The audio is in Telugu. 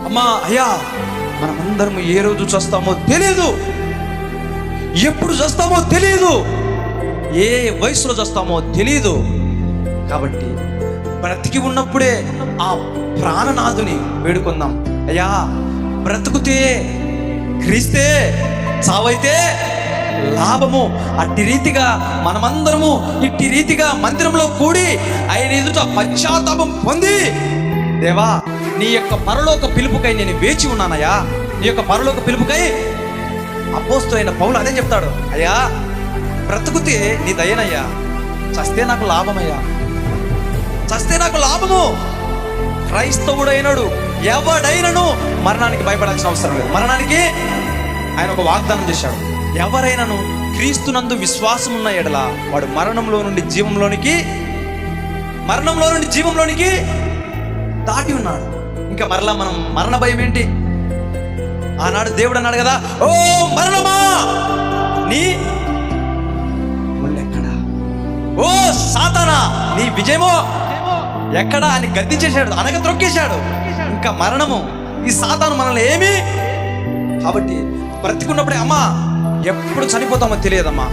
అమ్మా అయ్యా, మనమందరం ఏ రోజు చస్తామో తెలియదు, ఎప్పుడు చస్తామో తెలియదు, ఏ వయసులో చస్తామో తెలియదు. కాబట్టి బ్రతికి ఉన్నప్పుడే ఆ ప్రాణనాథుని వేడుకుందాం. అయ్యా, బ్రతుకుతే క్రీస్తే, చావైతే లాభము. అట్టి రీతిగా మనమందరము ఇట్టి రీతిగా మందిరంలో కూడి ఆయన ఎదుట పశ్చాత్తాపం పొంది, దేవా నీ యొక్క పరలోక పిలుపుకై నేను వేచి ఉన్నానయ్యా, నీ యొక్క పరలోక పిలుపుకై. అపోస్తలుడైన పౌలు అదే చెప్తాడు, అయ్యా బ్రతుకుతే నీ దయనయ్యా, చస్తే నాకు లాభమయ్యా, చస్తే నాకు లాభము. క్రైస్తవుడైనడు ఎవడైనను మరణానికి భయపడాల్సిన అవసరం లేదు. మరణానికి ఆయన ఒక వాగ్దానం చేశాడు, ఎవరైనాను క్రీస్తునందు విశ్వాసం ఉన్న ఎడల వాడు మరణంలో నుండి జీవంలోనికి దాటి ఉన్నాడు. ఇంకా మరలా మనం మరణ భయం ఏంటి? ఆనాడు దేవుడు అన్నాడు కదా, ఓ మరణమా నీ ముళ్ళెక్కడా, ఓ సాతానా నీ విజయమో ఎక్కడా అని గద్దించేశాడు, అనగ త్రొక్కేశాడు. ఇంకా మరణము, ఈ సాతాను మనల్ని ఏమి. కాబట్టి బ్రతికున్నప్పుడే అమ్మా, ఎప్పుడు చనిపోతామో తెలియదమ్మా.